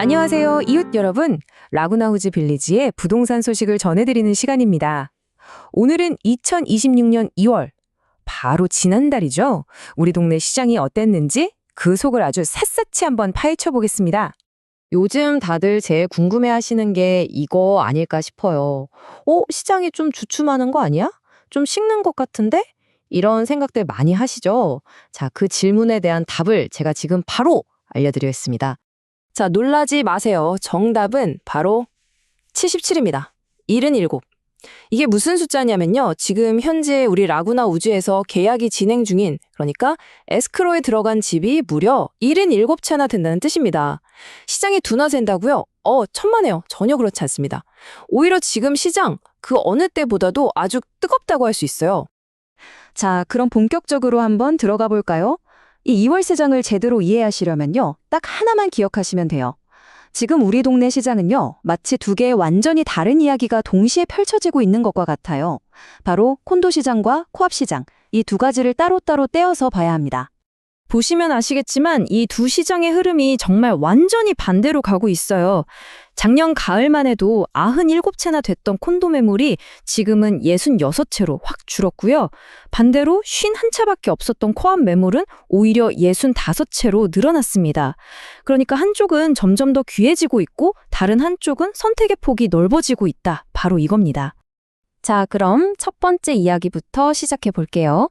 안녕하세요, 이웃 여러분. 라구나우즈 빌리지의 부동산 소식을 전해드리는 시간입니다. 오늘은 2026년 2월, 바로 지난달이죠. 우리 동네 시장이 어땠는지 그 속을 아주 샅샅이 한번 파헤쳐 보겠습니다. 요즘 다들 제일 궁금해하시는 게 이거 아닐까 싶어요. 시장이 좀 주춤하는 거 아니야? 좀 식는 것 같은데? 이런 생각들 많이 하시죠? 자, 그 질문에 대한 답을 제가 지금 바로 알려드리겠습니다. 자, 놀라지 마세요. 정답은 바로 77입니다. 77. 이게 무슨 숫자냐면요. 지금 현재 우리 라구나 우주에서 계약이 진행 중인, 그러니까 에스크로에 들어간 집이 무려 77채나 된다는 뜻입니다. 시장이 둔화된다고요? 천만에요. 전혀 그렇지 않습니다. 오히려 지금 시장, 그 어느 때보다도 아주 뜨겁다고 할 수 있어요. 자, 그럼 본격적으로 한번 들어가 볼까요? 이 2월 시장을 제대로 이해하시려면요, 딱 하나만 기억하시면 돼요. 지금 우리 동네 시장은요, 마치 두 개의 완전히 다른 이야기가 동시에 펼쳐지고 있는 것과 같아요. 바로 콘도 시장과 코앞 시장, 이 두 가지를 따로따로 떼어서 봐야 합니다. 보시면 아시겠지만 이 두 시장의 흐름이 정말 완전히 반대로 가고 있어요. 작년 가을만 해도 97채나 됐던 콘도 매물이 지금은 66채로 확 줄었고요. 반대로 51채밖에 없었던 코앞 매물은 오히려 65채로 늘어났습니다. 그러니까 한쪽은 점점 더 귀해지고 있고 다른 한쪽은 선택의 폭이 넓어지고 있다. 바로 이겁니다. 자, 그럼 첫 번째 이야기부터 시작해 볼게요.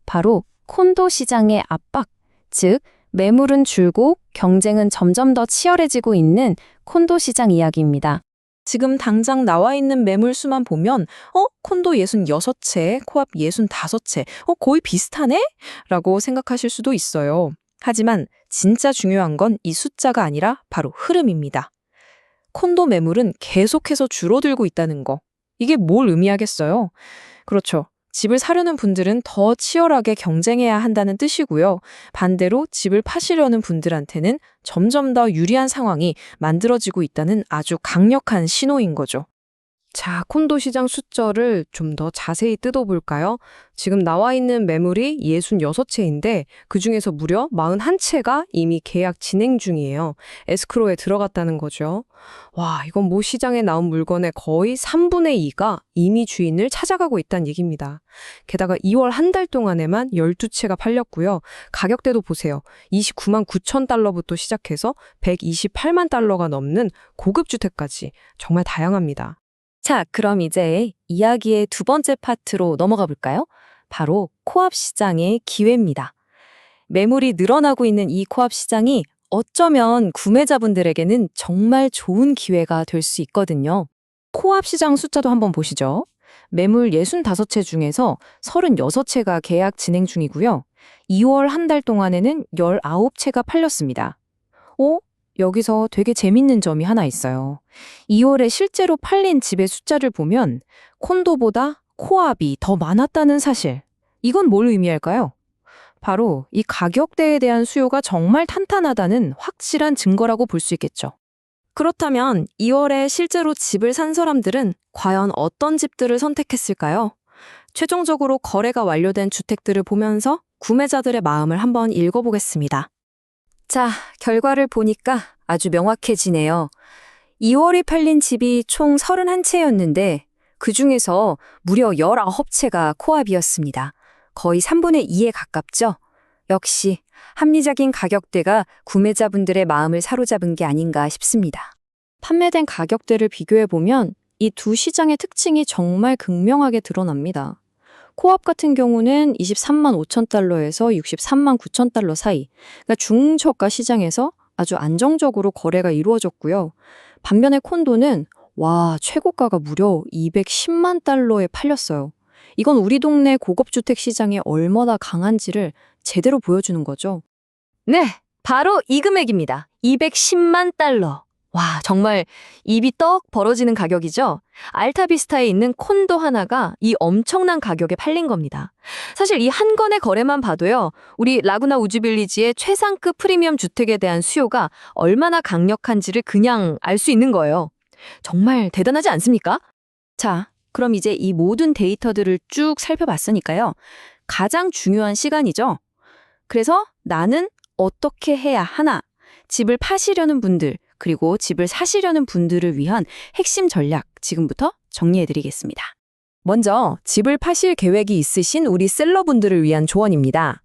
바로 콘도 시장의 압박, 즉 매물은 줄고 경쟁은 점점 더 치열해지고 있는 콘도 시장 이야기입니다. 지금 당장 나와 있는 매물 수만 보면 콘도 66채, 코앞 65채, 거의 비슷하네? 라고 생각하실 수도 있어요. 하지만 진짜 중요한 건 이 숫자가 아니라 바로 흐름입니다. 콘도 매물은 계속해서 줄어들고 있다는 거. 이게 뭘 의미하겠어요? 그렇죠. 집을 사려는 분들은 더 치열하게 경쟁해야 한다는 뜻이고요. 반대로 집을 파시려는 분들한테는 점점 더 유리한 상황이 만들어지고 있다는 아주 강력한 신호인 거죠. 자, 콘도 시장 숫자를 좀 더 자세히 뜯어볼까요? 지금 나와 있는 매물이 66채인데 그중에서 무려 41채가 이미 계약 진행 중이에요. 에스크로에 들어갔다는 거죠. 와, 이건 모 시장에 나온 물건의 거의 3분의 2가 이미 주인을 찾아가고 있다는 얘기입니다. 게다가 2월 한 달 동안에만 12채가 팔렸고요. 가격대도 보세요. 29만 9천 달러부터 시작해서 128만 달러가 넘는 고급 주택까지 정말 다양합니다. 자, 그럼 이제 이야기의 두 번째 파트로 넘어가 볼까요? 바로 코앞 시장의 기회입니다. 매물이 늘어나고 있는 이 코앞 시장이 어쩌면 구매자분들에게는 정말 좋은 기회가 될 수 있거든요. 코앞 시장 숫자도 한번 보시죠. 매물 65채 중에서 36채가 계약 진행 중이고요. 2월 한 달 동안에는 19채가 팔렸습니다. 여기서 되게 재밌는 점이 하나 있어요. 2월에 실제로 팔린 집의 숫자를 보면 콘도보다 코앞이 더 많았다는 사실. 이건 뭘 의미할까요? 바로 이 가격대에 대한 수요가 정말 탄탄하다는 확실한 증거라고 볼 수 있겠죠. 그렇다면 2월에 실제로 집을 산 사람들은 과연 어떤 집들을 선택했을까요? 최종적으로 거래가 완료된 주택들을 보면서 구매자들의 마음을 한번 읽어보겠습니다. 자, 결과를 보니까 아주 명확해지네요. 2월에 팔린 집이 총 31채였는데 그중에서 무려 19채가 코앞이었습니다. 거의 3분의 2에 가깝죠? 역시 합리적인 가격대가 구매자분들의 마음을 사로잡은 게 아닌가 싶습니다. 판매된 가격대를 비교해보면 이 두 시장의 특징이 정말 극명하게 드러납니다. 코앞 같은 경우는 23만 5천 달러에서 63만 9천 달러 사이, 그러니까 중저가 시장에서 아주 안정적으로 거래가 이루어졌고요. 반면에 콘도는 최고가가 무려 210만 달러에 팔렸어요. 이건 우리 동네 고급주택 시장이 얼마나 강한지를 제대로 보여주는 거죠. 네, 바로 이 금액입니다. 210만 달러. 와, 정말 입이 떡 벌어지는 가격이죠? 알타비스타에 있는 콘도 하나가 이 엄청난 가격에 팔린 겁니다. 사실 이 한 건의 거래만 봐도요, 우리 라구나 우즈빌리지의 최상급 프리미엄 주택에 대한 수요가 얼마나 강력한지를 그냥 알 수 있는 거예요. 정말 대단하지 않습니까? 자, 그럼 이제 이 모든 데이터들을 쭉 살펴봤으니까요. 가장 중요한 시간이죠. 그래서 나는 어떻게 해야 하나? 집을 파시려는 분들, 그리고 집을 사시려는 분들을 위한 핵심 전략 지금부터 정리해드리겠습니다. 먼저 집을 파실 계획이 있으신 우리 셀러분들을 위한 조언입니다.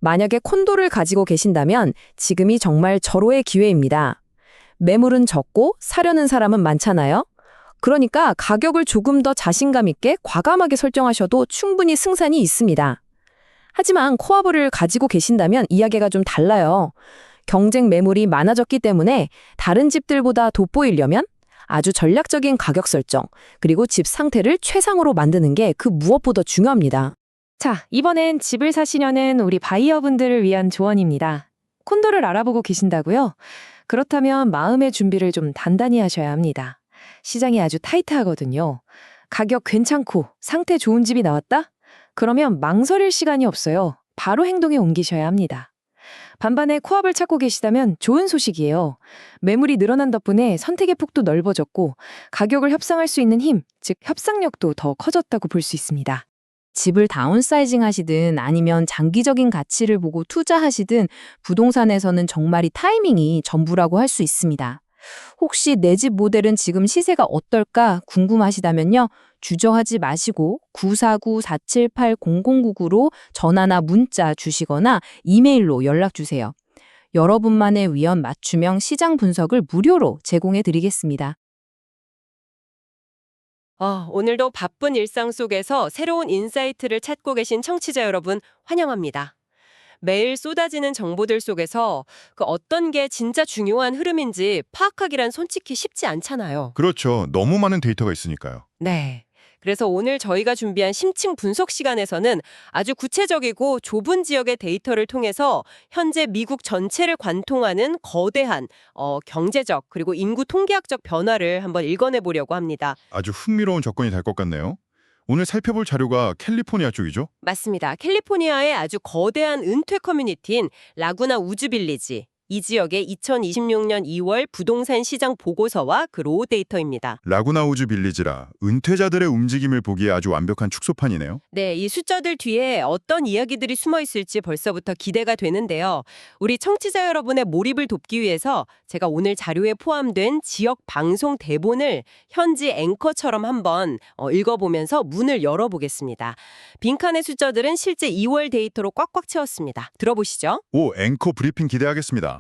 만약에 콘도를 가지고 계신다면 지금이 정말 절호의 기회입니다. 매물은 적고 사려는 사람은 많잖아요. 그러니까 가격을 조금 더 자신감 있게 과감하게 설정하셔도 충분히 승산이 있습니다. 하지만 코아브를 가지고 계신다면 이야기가 좀 달라요. 경쟁 매물이 많아졌기 때문에 다른 집들보다 돋보이려면 아주 전략적인 가격 설정, 그리고 집 상태를 최상으로 만드는 게 그 무엇보다 중요합니다. 자, 이번엔 집을 사시려는 우리 바이어분들을 위한 조언입니다. 콘도를 알아보고 계신다고요? 그렇다면 마음의 준비를 좀 단단히 하셔야 합니다. 시장이 아주 타이트하거든요. 가격 괜찮고 상태 좋은 집이 나왔다? 그러면 망설일 시간이 없어요. 바로 행동에 옮기셔야 합니다. 반반에 코앞을 찾고 계시다면 좋은 소식이에요. 매물이 늘어난 덕분에 선택의 폭도 넓어졌고 가격을 협상할 수 있는 힘, 즉 협상력도 더 커졌다고 볼 수 있습니다. 집을 다운사이징 하시든 아니면 장기적인 가치를 보고 투자하시든 부동산에서는 정말 이 타이밍이 전부라고 할 수 있습니다. 혹시 내 집 모델은 지금 시세가 어떨까 궁금하시다면요. 주저하지 마시고 949-478-0099로 전화나 문자 주시거나 이메일로 연락 주세요. 여러분만의 위험 맞춤형 시장 분석을 무료로 제공해 드리겠습니다. 오늘도 바쁜 일상 속에서 새로운 인사이트를 찾고 계신 청취자 여러분 환영합니다. 매일 쏟아지는 정보들 속에서 그 어떤 게 진짜 중요한 흐름인지 파악하기란 솔직히 쉽지 않잖아요. 그렇죠. 너무 많은 데이터가 있으니까요. 네. 그래서 오늘 저희가 준비한 심층 분석 시간에서는 아주 구체적이고 좁은 지역의 데이터를 통해서 현재 미국 전체를 관통하는 거대한 경제적 그리고 인구 통계학적 변화를 한번 읽어내 보려고 합니다. 아주 흥미로운 접근이 될 것 같네요. 오늘 살펴볼 자료가 캘리포니아 쪽이죠? 맞습니다. 캘리포니아의 아주 거대한 은퇴 커뮤니티인 라구나 우즈 빌리지. 이 지역의 2026년 2월 부동산 시장 보고서와 그 로우 데이터입니다. 라구나우즈 빌리지라 은퇴자들의 움직임을 보기에 아주 완벽한 축소판이네요. 네, 이 숫자들 뒤에 어떤 이야기들이 숨어 있을지 벌써부터 기대가 되는데요. 우리 청취자 여러분의 몰입을 돕기 위해서 제가 오늘 자료에 포함된 지역 방송 대본을 현지 앵커처럼 한번 읽어보면서 문을 열어보겠습니다. 빈칸의 숫자들은 실제 2월 데이터로 꽉꽉 채웠습니다. 들어보시죠. 오, 앵커 브리핑 기대하겠습니다.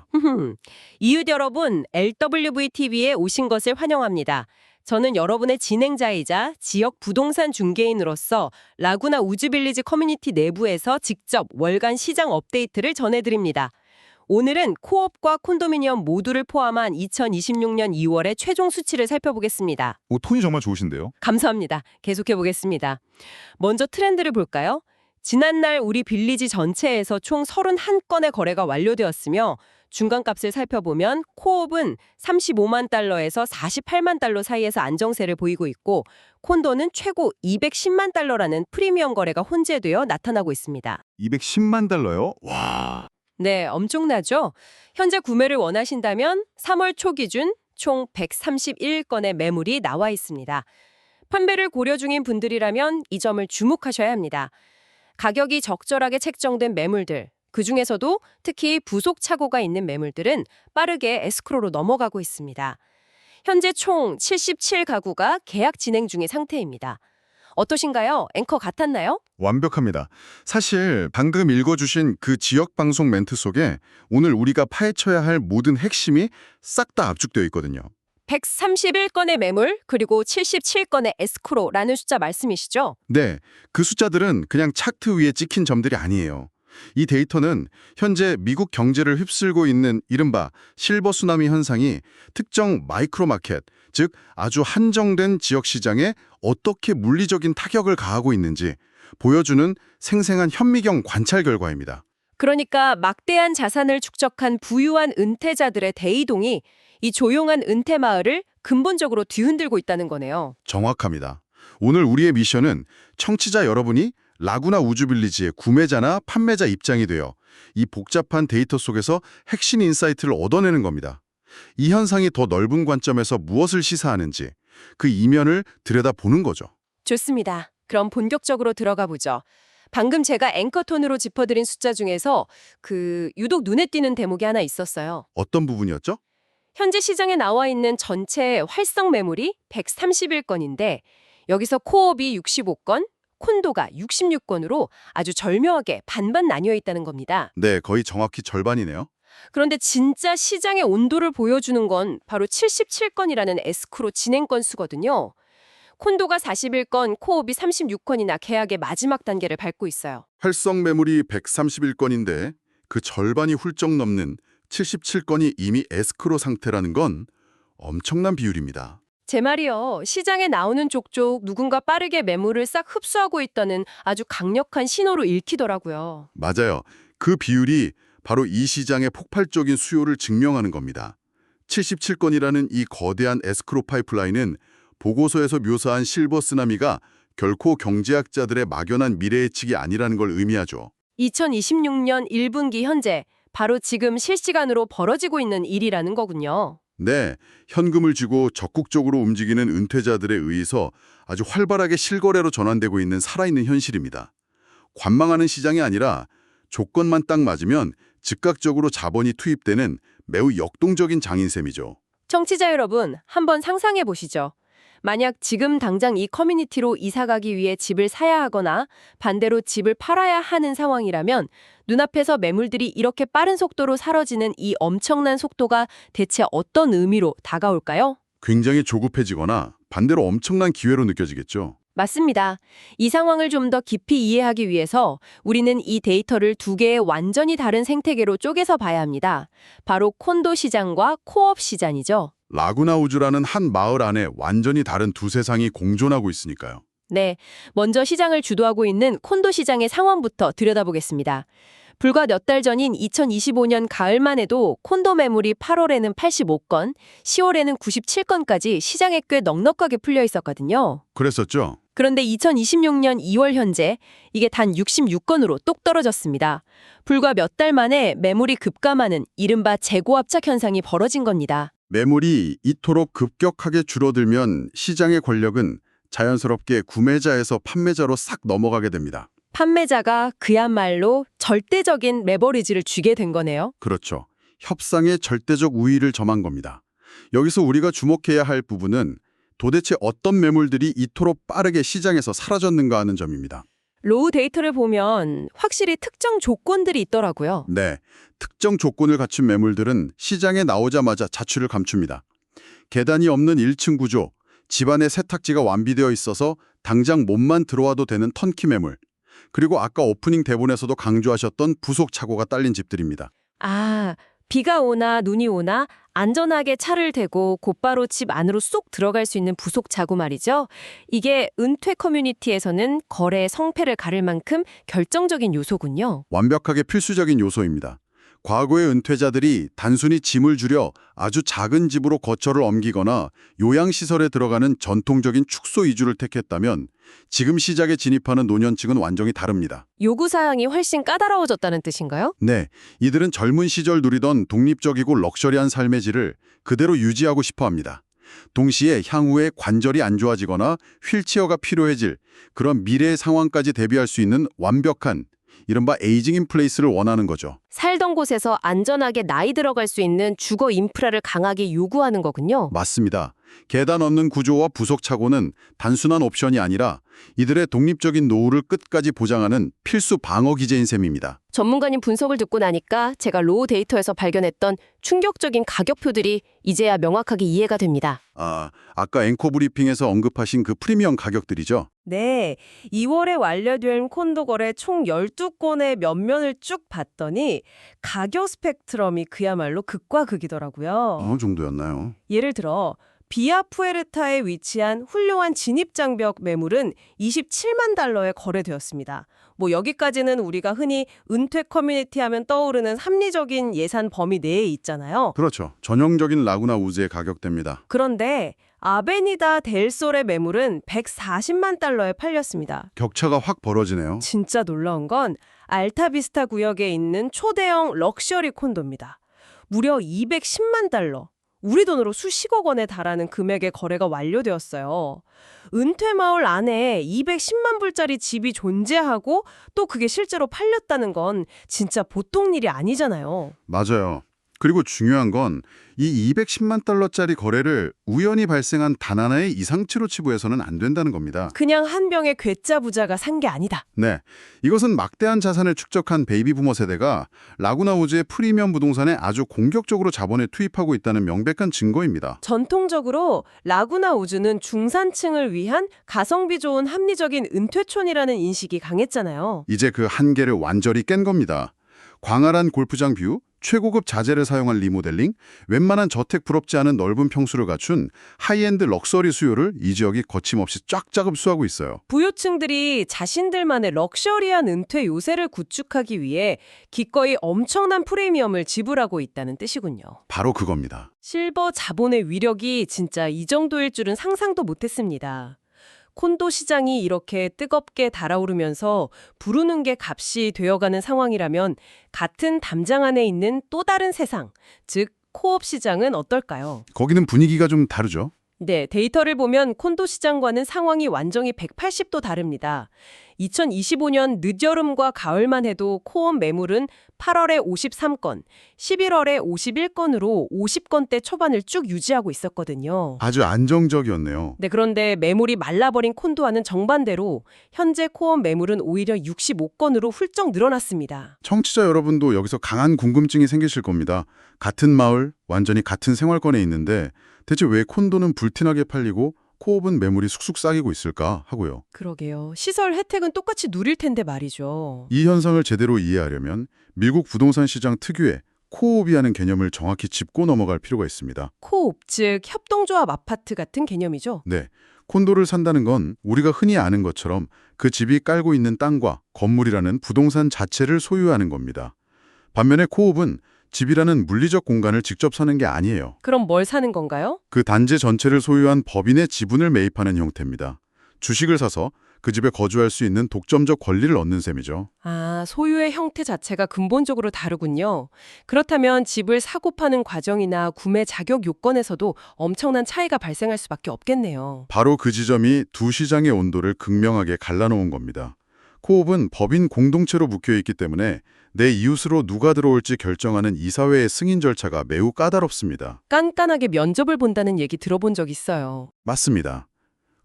이웃 여러분, LWTV에 오신 것을 환영합니다. 저는 여러분의 진행자이자 지역 부동산 중개인으로서 라구나 우즈빌리지 커뮤니티 내부에서 직접 월간 시장 업데이트를 전해드립니다. 오늘은 코업과 콘도미니엄 모두를 포함한 2026년 2월의 최종 수치를 살펴보겠습니다. 오, 톤이 정말 좋으신데요? 감사합니다. 계속해보겠습니다. 먼저 트렌드를 볼까요? 지난날 우리 빌리지 전체에서 총 31건의 거래가 완료되었으며 중간값을 살펴보면 코업은 35만 달러에서 48만 달러 사이에서 안정세를 보이고 있고 콘도는 최고 210만 달러라는 프리미엄 거래가 혼재되어 나타나고 있습니다. 210만 달러요? 와. 네, 엄청나죠? 현재 구매를 원하신다면 3월 초 기준 총 131건의 매물이 나와 있습니다. 판매를 고려 중인 분들이라면 이 점을 주목하셔야 합니다. 가격이 적절하게 책정된 매물들, 그중에서도 특히 부속 착오가 있는 매물들은 빠르게 에스크로로 넘어가고 있습니다. 현재 총 77가구가 계약 진행 중의 상태입니다. 어떠신가요? 앵커 같았나요? 완벽합니다. 사실 방금 읽어주신 그 지역 방송 멘트 속에 오늘 우리가 파헤쳐야 할 모든 핵심이 싹 다 압축되어 있거든요. 131건의 매물, 그리고 77건의 에스크로라는 숫자 말씀이시죠? 네, 그 숫자들은 그냥 차트 위에 찍힌 점들이 아니에요. 이 데이터는 현재 미국 경제를 휩쓸고 있는 이른바 실버 쓰나미 현상이 특정 마이크로 마켓, 즉 아주 한정된 지역 시장에 어떻게 물리적인 타격을 가하고 있는지 보여주는 생생한 현미경 관찰 결과입니다. 그러니까 막대한 자산을 축적한 부유한 은퇴자들의 대이동이 이 조용한 은퇴 마을을 근본적으로 뒤흔들고 있다는 거네요. 정확합니다. 오늘 우리의 미션은 청취자 여러분이 라구나 우즈빌리지의 구매자나 판매자 입장이 되어 이 복잡한 데이터 속에서 핵심 인사이트를 얻어내는 겁니다. 이 현상이 더 넓은 관점에서 무엇을 시사하는지 그 이면을 들여다보는 거죠. 좋습니다. 그럼 본격적으로 들어가 보죠. 방금 제가 앵커톤으로 짚어드린 숫자 중에서 유독 눈에 띄는 대목이 하나 있었어요. 어떤 부분이었죠? 현재 시장에 나와 있는 전체 활성 매물이 131건인데 여기서 코업이 65건, 콘도가 66건으로 아주 절묘하게 반반 나뉘어 있다는 겁니다. 네, 거의 정확히 절반이네요. 그런데 진짜 시장의 온도를 보여주는 건 바로 77건이라는 에스크로 진행 건수거든요. 콘도가 41건, 코업이 36건이나 계약의 마지막 단계를 밟고 있어요. 활성 매물이 131건인데 그 절반이 훌쩍 넘는 77건이 이미 에스크로 상태라는 건 엄청난 비율입니다. 제 말이요. 시장에 나오는 족족 누군가 빠르게 매물을 싹 흡수하고 있다는 아주 강력한 신호로 읽히더라고요. 맞아요. 그 비율이 바로 이 시장의 폭발적인 수요를 증명하는 겁니다. 77건이라는 이 거대한 에스크로 파이프라인은 보고서에서 묘사한 실버 쓰나미가 결코 경제학자들의 막연한 미래 예측이 아니라는 걸 의미하죠. 2026년 1분기 현재 바로 지금 실시간으로 벌어지고 있는 일이라는 거군요. 네, 현금을 쥐고 적극적으로 움직이는 은퇴자들에 의해서 아주 활발하게 실거래로 전환되고 있는 살아있는 현실입니다. 관망하는 시장이 아니라 조건만 딱 맞으면 즉각적으로 자본이 투입되는 매우 역동적인 장인셈이죠. 청취자 여러분, 한번 상상해 보시죠. 만약 지금 당장 이 커뮤니티로 이사 가기 위해 집을 사야 하거나 반대로 집을 팔아야 하는 상황이라면 눈앞에서 매물들이 이렇게 빠른 속도로 사라지는 이 엄청난 속도가 대체 어떤 의미로 다가올까요? 굉장히 조급해지거나 반대로 엄청난 기회로 느껴지겠죠. 맞습니다. 이 상황을 좀 더 깊이 이해하기 위해서 우리는 이 데이터를 두 개의 완전히 다른 생태계로 쪼개서 봐야 합니다. 바로 콘도 시장과 코업 시장이죠. 라구나우즈라는 한 마을 안에 완전히 다른 두 세상이 공존하고 있으니까요. 네, 먼저 시장을 주도하고 있는 콘도 시장의 상황부터 들여다보겠습니다. 불과 몇 달 전인 2025년 가을만 해도 콘도 매물이 8월에는 85건, 10월에는 97건까지 시장에 꽤 넉넉하게 풀려 있었거든요. 그랬었죠? 그런데 2026년 2월 현재 이게 단 66건으로 뚝 떨어졌습니다. 불과 몇 달 만에 매물이 급감하는 이른바 재고압착 현상이 벌어진 겁니다. 매물이 이토록 급격하게 줄어들면 시장의 권력은 자연스럽게 구매자에서 판매자로 싹 넘어가게 됩니다. 판매자가 그야말로 절대적인 레버리지를 쥐게 된 거네요. 그렇죠. 협상의 절대적 우위를 점한 겁니다. 여기서 우리가 주목해야 할 부분은 도대체 어떤 매물들이 이토록 빠르게 시장에서 사라졌는가 하는 점입니다. 로우 데이터를 보면 확실히 특정 조건들이 있더라고요. 네, 특정 조건을 갖춘 매물들은 시장에 나오자마자 자취를 감춥니다. 계단이 없는 1층 구조, 집안에 세탁지가 완비되어 있어서 당장 몸만 들어와도 되는 턴키 매물, 그리고 아까 오프닝 대본에서도 강조하셨던 부속 차고가 딸린 집들입니다. 아, 비가 오나 눈이 오나 안전하게 차를 대고 곧바로 집 안으로 쏙 들어갈 수 있는 부속 차고 말이죠. 이게 은퇴 커뮤니티에서는 거래의 성패를 가를 만큼 결정적인 요소군요. 완벽하게 필수적인 요소입니다. 과거의 은퇴자들이 단순히 짐을 줄여 아주 작은 집으로 거처를 옮기거나 요양시설에 들어가는 전통적인 축소 이주를 택했다면 지금 시장에 진입하는 노년층은 완전히 다릅니다. 요구사항이 훨씬 까다로워졌다는 뜻인가요? 네, 이들은 젊은 시절 누리던 독립적이고 럭셔리한 삶의 질을 그대로 유지하고 싶어 합니다. 동시에 향후에 관절이 안 좋아지거나 휠체어가 필요해질 그런 미래의 상황까지 대비할 수 있는 완벽한 이른바 에이징 인 플레이스를 원하는 거죠. 살던 곳에서 안전하게 나이 들어갈 수 있는 주거 인프라를 강하게 요구하는 거군요. 맞습니다. 계단 없는 구조와 부속 차고는 단순한 옵션이 아니라 이들의 독립적인 노후를 끝까지 보장하는 필수 방어 기제인 셈입니다. 전문가님 분석을 듣고 나니까 제가 로우 데이터에서 발견했던 충격적인 가격표들이 이제야 명확하게 이해가 됩니다. 아까 앵커 브리핑에서 언급하신 그 프리미엄 가격들이죠. 네, 2월에 완료된 콘도 거래 총 12건의 면면을 쭉 봤더니 가격 스펙트럼이 그야말로 극과 극이더라고요. 어느 정도였나요? 예를 들어 비아 푸에르타에 위치한 훌륭한 진입장벽 매물은 27만 달러에 거래되었습니다. 뭐 여기까지는 우리가 흔히 은퇴 커뮤니티 하면 떠오르는 합리적인 예산 범위 내에 있잖아요. 그렇죠. 전형적인 라구나우즈의 가격대입니다. 그런데 아베니다 델솔의 매물은 140만 달러에 팔렸습니다. 격차가 확 벌어지네요. 진짜 놀라운 건 알타비스타 구역에 있는 초대형 럭셔리 콘도입니다. 무려 210만 달러. 우리 돈으로 수십억 원에 달하는 금액의 거래가 완료되었어요. 은퇴마을 안에 210만 불짜리 집이 존재하고 또 그게 실제로 팔렸다는 건 진짜 보통 일이 아니잖아요. 맞아요. 그리고 중요한 건 이 210만 달러짜리 거래를 우연히 발생한 단 하나의 이상치로 치부해서는 안 된다는 겁니다. 그냥 한 병의 괴짜 부자가 산 게 아니다. 네, 이것은 막대한 자산을 축적한 베이비 부머 세대가 라구나 우즈의 프리미엄 부동산에 아주 공격적으로 자본을 투입하고 있다는 명백한 증거입니다. 전통적으로 라구나 우즈는 중산층을 위한 가성비 좋은 합리적인 은퇴촌이라는 인식이 강했잖아요. 이제 그 한계를 완전히 깬 겁니다. 광활한 골프장 뷰, 최고급 자재를 사용한 리모델링, 웬만한 저택 부럽지 않은 넓은 평수를 갖춘 하이엔드 럭셔리 수요를 이 지역이 거침없이 쫙쫙 흡수하고 있어요. 부유층들이 자신들만의 럭셔리한 은퇴 요새를 구축하기 위해 기꺼이 엄청난 프리미엄을 지불하고 있다는 뜻이군요. 바로 그겁니다. 실버 자본의 위력이 진짜 이 정도일 줄은 상상도 못했습니다. 콘도 시장이 이렇게 뜨겁게 달아오르면서 부르는 게 값이 되어가는 상황이라면 같은 담장 안에 있는 또 다른 세상, 즉 코업 시장은 어떨까요? 거기는 분위기가 좀 다르죠. 네, 데이터를 보면 콘도 시장과는 상황이 완전히 180도 다릅니다. 2025년 늦여름과 가을만 해도 코업 매물은 8월에 53건, 11월에 51건으로 50건대 초반을 쭉 유지하고 있었거든요. 아주 안정적이었네요. 네, 그런데 매물이 말라버린 콘도와는 정반대로 현재 코업 매물은 오히려 65건으로 훌쩍 늘어났습니다. 청취자 여러분도 여기서 강한 궁금증이 생기실 겁니다. 같은 마을, 완전히 같은 생활권에 있는데 대체 왜 콘도는 불티나게 팔리고 코업은 매물이 쑥쑥 쌓이고 있을까 하고요. 그러게요. 시설 혜택은 똑같이 누릴 텐데 말이죠. 이 현상을 제대로 이해하려면 미국 부동산 시장 특유의 코옵이라는 개념을 정확히 짚고 넘어갈 필요가 있습니다. 코옵, 즉 협동조합 아파트 같은 개념이죠. 네, 콘도를 산다는 건 우리가 흔히 아는 것처럼 그 집이 깔고 있는 땅과 건물이라는 부동산 자체를 소유하는 겁니다. 반면에 코옵은 집이라는 물리적 공간을 직접 사는 게 아니에요. 그럼 뭘 사는 건가요? 그 단지 전체를 소유한 법인의 지분을 매입하는 형태입니다. 주식을 사서 그 집에 거주할 수 있는 독점적 권리를 얻는 셈이죠. 아, 소유의 형태 자체가 근본적으로 다르군요. 그렇다면 집을 사고 파는 과정이나 구매 자격 요건에서도 엄청난 차이가 발생할 수밖에 없겠네요. 바로 그 지점이 두 시장의 온도를 극명하게 갈라놓은 겁니다. 코옵은 법인 공동체로 묶여있기 때문에 내 이웃으로 누가 들어올지 결정하는 이사회의 승인 절차가 매우 까다롭습니다. 깐깐하게 면접을 본다는 얘기 들어본 적 있어요. 맞습니다.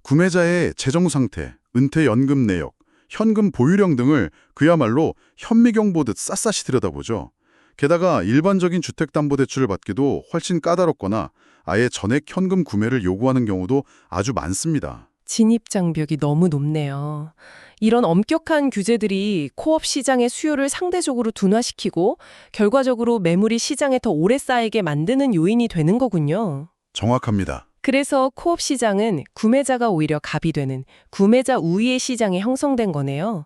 구매자의 재정 상태, 은퇴 연금 내역, 현금 보유량 등을 그야말로 현미경 보듯 샅샅이 들여다보죠. 게다가 일반적인 주택담보대출을 받기도 훨씬 까다롭거나 아예 전액 현금 구매를 요구하는 경우도 아주 많습니다. 진입 장벽이 너무 높네요. 이런 엄격한 규제들이 코업 시장의 수요를 상대적으로 둔화시키고 결과적으로 매물이 시장에 더 오래 쌓이게 만드는 요인이 되는 거군요. 정확합니다. 그래서 코업 시장은 구매자가 오히려 갑이 되는 구매자 우위의 시장이 형성된 거네요.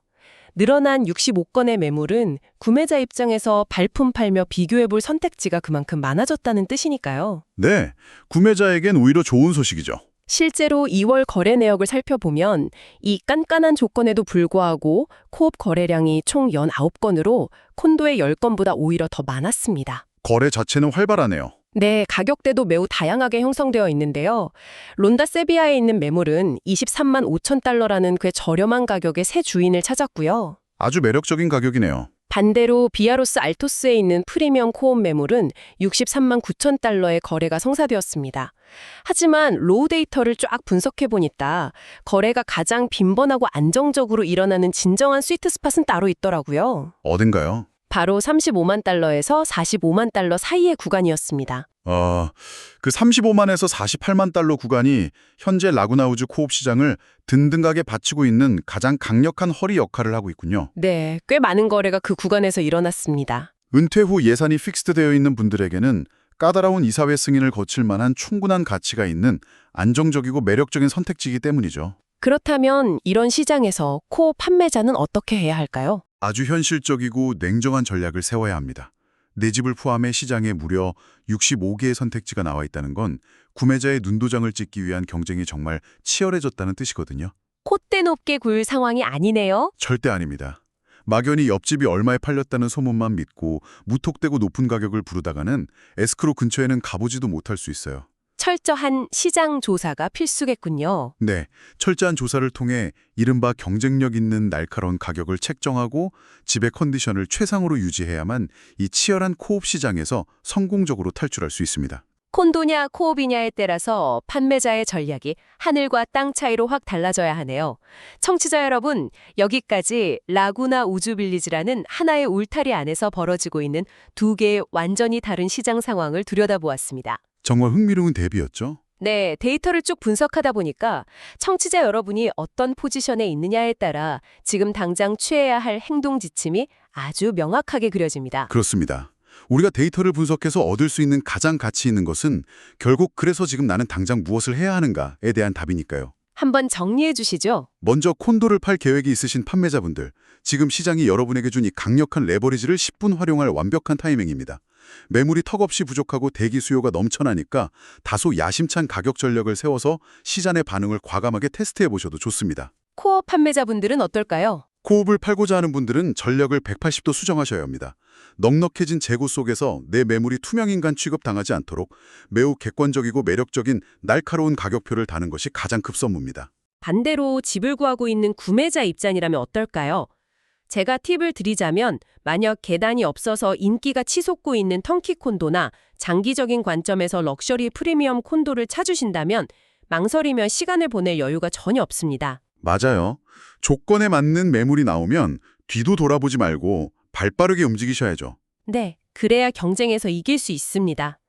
늘어난 65건의 매물은 구매자 입장에서 발품 팔며 비교해볼 선택지가 그만큼 많아졌다는 뜻이니까요. 네, 구매자에겐 오히려 좋은 소식이죠. 실제로 2월 거래 내역을 살펴보면 이 깐깐한 조건에도 불구하고 코업 거래량이 총 19건으로 콘도의 10건보다 오히려 더 많았습니다. 거래 자체는 활발하네요. 네, 가격대도 매우 다양하게 형성되어 있는데요. 론다 세비야에 있는 매물은 23만 5천 달러라는 꽤 저렴한 가격의 새 주인을 찾았고요. 아주 매력적인 가격이네요. 반대로 비아로스 알토스에 있는 프리미엄 코업 매물은 63만 9천 달러의 거래가 성사되었습니다. 하지만 로우 데이터를 쫙 분석해보니까 거래가 가장 빈번하고 안정적으로 일어나는 진정한 스위트 스팟은 따로 있더라고요. 어딘가요? 바로 35만 달러에서 45만 달러 사이의 구간이었습니다. 그 35만에서 48만 달러 구간이 현재 라구나우즈 코업 시장을 든든하게 받치고 있는 가장 강력한 허리 역할을 하고 있군요. 네, 꽤 많은 거래가 그 구간에서 일어났습니다. 은퇴 후 예산이 픽스되어 있는 분들에게는 까다로운 이사회 승인을 거칠 만한 충분한 가치가 있는 안정적이고 매력적인 선택지이기 때문이죠. 그렇다면 이런 시장에서 코업 판매자는 어떻게 해야 할까요? 아주 현실적이고 냉정한 전략을 세워야 합니다. 내 집을 포함해 시장에 무려 65개의 선택지가 나와 있다는 건 구매자의 눈도장을 찍기 위한 경쟁이 정말 치열해졌다는 뜻이거든요. 콧대 높게 굴 상황이 아니네요. 절대 아닙니다. 막연히 옆집이 얼마에 팔렸다는 소문만 믿고 무턱대고 높은 가격을 부르다가는 에스크로 근처에는 가보지도 못할 수 있어요. 철저한 시장 조사가 필수겠군요. 네, 철저한 조사를 통해 이른바 경쟁력 있는 날카로운 가격을 책정하고 지배 컨디션을 최상으로 유지해야만 이 치열한 코업 시장에서 성공적으로 탈출할 수 있습니다. 콘도냐 코옵이냐에 따라서 판매자의 전략이 하늘과 땅 차이로 확 달라져야 하네요. 청취자 여러분, 여기까지 라구나 우주빌리지라는 하나의 울타리 안에서 벌어지고 있는 두 개의 완전히 다른 시장 상황을 들여다보았습니다. 정말 흥미로운 대비였죠? 네, 데이터를 쭉 분석하다 보니까 청취자 여러분이 어떤 포지션에 있느냐에 따라 지금 당장 취해야 할 행동 지침이 아주 명확하게 그려집니다. 그렇습니다. 우리가 데이터를 분석해서 얻을 수 있는 가장 가치 있는 것은 결국 그래서 지금 나는 당장 무엇을 해야 하는가에 대한 답이니까요. 한번 정리해 주시죠. 먼저 콘도를 팔 계획이 있으신 판매자분들, 지금 시장이 여러분에게 준 이 강력한 레버리지를 10분 활용할 완벽한 타이밍입니다. 매물이 턱없이 부족하고 대기 수요가 넘쳐나니까 다소 야심찬 가격 전략을 세워서 시장의 반응을 과감하게 테스트해 보셔도 좋습니다. 코어 판매자분들은 어떨까요? 코옵을 팔고자 하는 분들은 전략을 180도 수정하셔야 합니다. 넉넉해진 재고 속에서 내 매물이 투명인간 취급당하지 않도록 매우 객관적이고 매력적인 날카로운 가격표를 다는 것이 가장 급선무입니다. 반대로 집을 구하고 있는 구매자 입장이라면 어떨까요? 제가 팁을 드리자면 만약 계단이 없어서 인기가 치솟고 있는 턴키 콘도나 장기적인 관점에서 럭셔리 프리미엄 콘도를 찾으신다면 망설이며 시간을 보낼 여유가 전혀 없습니다. 맞아요. 조건에 맞는 매물이 나오면 뒤도 돌아보지 말고 발빠르게 움직이셔야죠. 네, 그래야 경쟁에서 이길 수 있습니다.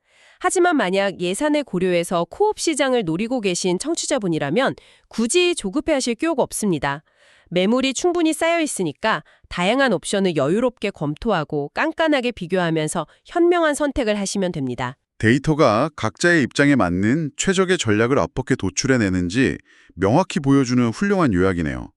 하지만 만약 예산을 고려해서 코업 시장을 노리고 계신 청취자분이라면 굳이 조급해하실 필요가 없습니다. 매물이 충분히 쌓여 있으니까 다양한 옵션을 여유롭게 검토하고 깐깐하게 비교하면서 현명한 선택을 하시면 됩니다. 데이터가 각자의 입장에 맞는 최적의 전략을 어떻게 도출해내는지 명확히 보여주는 훌륭한 요약이네요.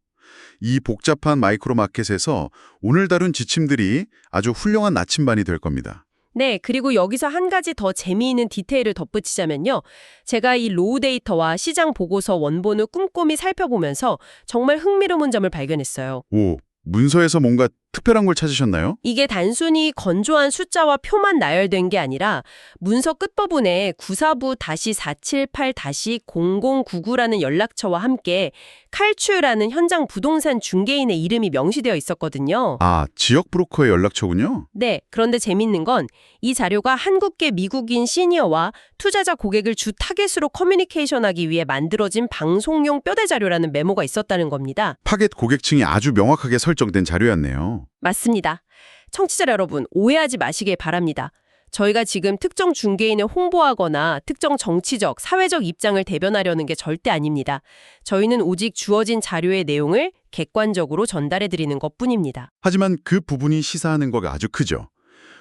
이 복잡한 마이크로 마켓에서 오늘 다룬 지침들이 아주 훌륭한 나침반이 될 겁니다. 네, 그리고 여기서 한 가지 더 재미있는 디테일을 덧붙이자면요. 제가 이 로우 데이터와 시장 보고서 원본을 꼼꼼히 살펴보면서 정말 흥미로운 점을 발견했어요. 오, 문서에서 뭔가 특별한 걸 찾으셨나요? 이게 단순히 건조한 숫자와 표만 나열된 게 아니라 문서 끝부분에 949-478-0099라는 연락처와 함께 칼추라는 현장 부동산 중개인의 이름이 명시되어 있었거든요. 아, 지역 브로커의 연락처군요. 네, 그런데 재밌는 건 이 자료가 한국계 미국인 시니어와 투자자 고객을 주 타겟으로 커뮤니케이션하기 위해 만들어진 방송용 뼈대 자료라는 메모가 있었다는 겁니다. 타겟 고객층이 아주 명확하게 설정된 자료였네요. 맞습니다. 청취자 여러분, 오해하지 마시길 바랍니다. 저희가 지금 특정 중개인을 홍보하거나 특정 정치적, 사회적 입장을 대변하려는 게 절대 아닙니다. 저희는 오직 주어진 자료의 내용을 객관적으로 전달해드리는 것뿐입니다. 하지만 그 부분이 시사하는 거가 아주 크죠.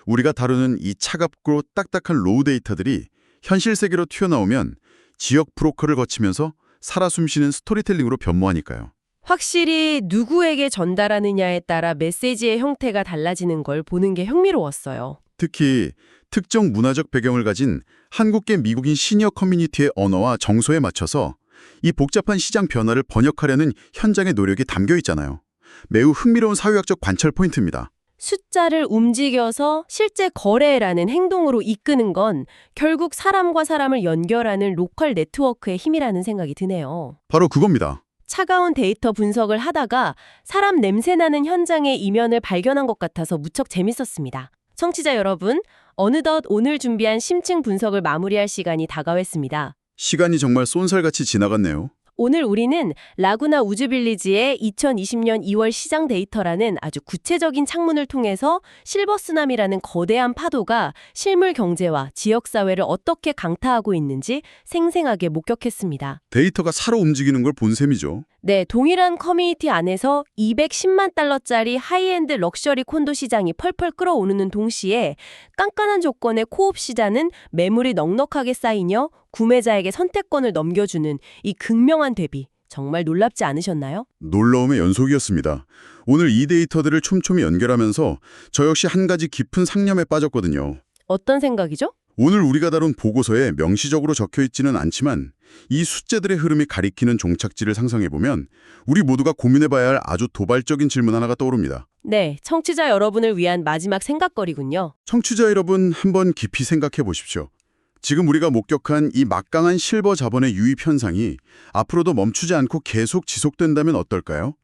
우리가 다루는 이 차갑고 딱딱한 로우 데이터들이 현실 세계로 튀어나오면 지역 브로커를 거치면서 살아 숨쉬는 스토리텔링으로 변모하니까요. 확실히 누구에게 전달하느냐에 따라 메시지의 형태가 달라지는 걸 보는 게 흥미로웠어요. 특히 특정 문화적 배경을 가진 한국계 미국인 시니어 커뮤니티의 언어와 정서에 맞춰서 이 복잡한 시장 변화를 번역하려는 현장의 노력이 담겨 있잖아요. 매우 흥미로운 사회학적 관찰 포인트입니다. 숫자를 움직여서 실제 거래라는 행동으로 이끄는 건 결국 사람과 사람을 연결하는 로컬 네트워크의 힘이라는 생각이 드네요. 바로 그겁니다. 차가운 데이터 분석을 하다가 사람 냄새나는 현장의 이면을 발견한 것 같아서 무척 재밌었습니다. 청취자 여러분, 어느덧 오늘 준비한 심층 분석을 마무리할 시간이 다가왔습니다. 시간이 정말 쏜살같이 지나갔네요. 오늘 우리는 라구나 우주빌리지의 2020년 2월 시장 데이터라는 아주 구체적인 창문을 통해서 실버쓰나미라는 거대한 파도가 실물 경제와 지역사회를 어떻게 강타하고 있는지 생생하게 목격했습니다. 데이터가 살아 움직이는 걸 본 셈이죠. 네, 동일한 커뮤니티 안에서 210만 달러짜리 하이엔드 럭셔리 콘도 시장이 펄펄 끓어오르는 동시에 깐깐한 조건의 코업 시장은 매물이 넉넉하게 쌓이며 구매자에게 선택권을 넘겨주는 이 극명한 대비, 정말 놀랍지 않으셨나요? 놀라움의 연속이었습니다. 오늘 이 데이터들을 촘촘히 연결하면서 저 역시 한 가지 깊은 상념에 빠졌거든요. 어떤 생각이죠? 오늘 우리가 다룬 보고서에 명시적으로 적혀있지는 않지만 이 숫자들의 흐름이 가리키는 종착지를 상상해보면 우리 모두가 고민해봐야 할 아주 도발적인 질문 하나가 떠오릅니다. 네, 청취자 여러분을 위한 마지막 생각거리군요. 청취자 여러분, 한번 깊이 생각해 보십시오. 지금 우리가 목격한 이 막강한 실버 자본의 유입 현상이 앞으로도 멈추지 않고 계속 지속된다면 어떨까요?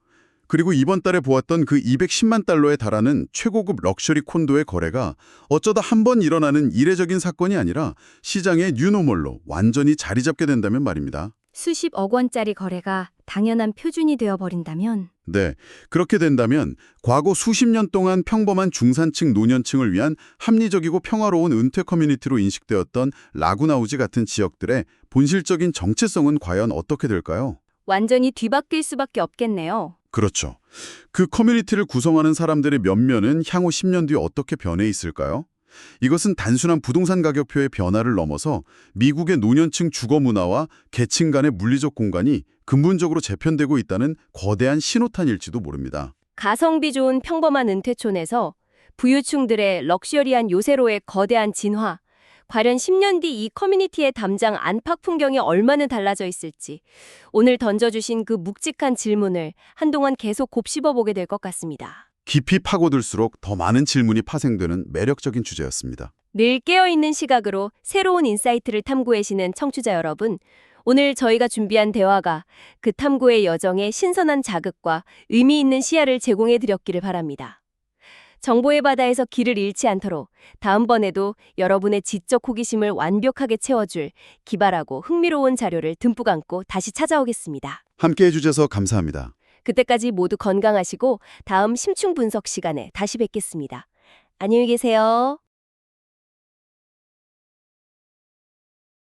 그리고 이번 달에 보았던 그 210만 달러에 달하는 최고급 럭셔리 콘도의 거래가 어쩌다 한 번 일어나는 이례적인 사건이 아니라 시장의 뉴노멀로 완전히 자리 잡게 된다면 말입니다. 수십억 원짜리 거래가 당연한 표준이 되어버린다면 네, 그렇게 된다면 과거 수십 년 동안 평범한 중산층 노년층을 위한 합리적이고 평화로운 은퇴 커뮤니티로 인식되었던 라구나우지 같은 지역들의 본질적인 정체성은 과연 어떻게 될까요? 완전히 뒤바뀔 수밖에 없겠네요. 그렇죠. 그 커뮤니티를 구성하는 사람들의 면면은 향후 10년 뒤 어떻게 변해 있을까요? 이것은 단순한 부동산 가격표의 변화를 넘어서 미국의 노년층 주거 문화와 계층 간의 물리적 공간이 근본적으로 재편되고 있다는 거대한 신호탄일지도 모릅니다. 가성비 좋은 평범한 은퇴촌에서 부유층들의 럭셔리한 요새로의 거대한 진화, 과연 10년 뒤 이 커뮤니티의 담장 안팎 풍경이 얼마나 달라져 있을지 오늘 던져주신 그 묵직한 질문을 한동안 계속 곱씹어보게 될 것 같습니다. 깊이 파고들수록 더 많은 질문이 파생되는 매력적인 주제였습니다. 늘 깨어있는 시각으로 새로운 인사이트를 탐구하시는 청취자 여러분, 오늘 저희가 준비한 대화가 그 탐구의 여정에 신선한 자극과 의미 있는 시야를 제공해 드렸기를 바랍니다. 정보의 바다에서 길을 잃지 않도록 다음번에도 여러분의 지적 호기심을 완벽하게 채워줄 기발하고 흥미로운 자료를 듬뿍 안고 다시 찾아오겠습니다. 함께해 주셔서 감사합니다. 그때까지 모두 건강하시고 다음 심층 분석 시간에 다시 뵙겠습니다. 안녕히 계세요.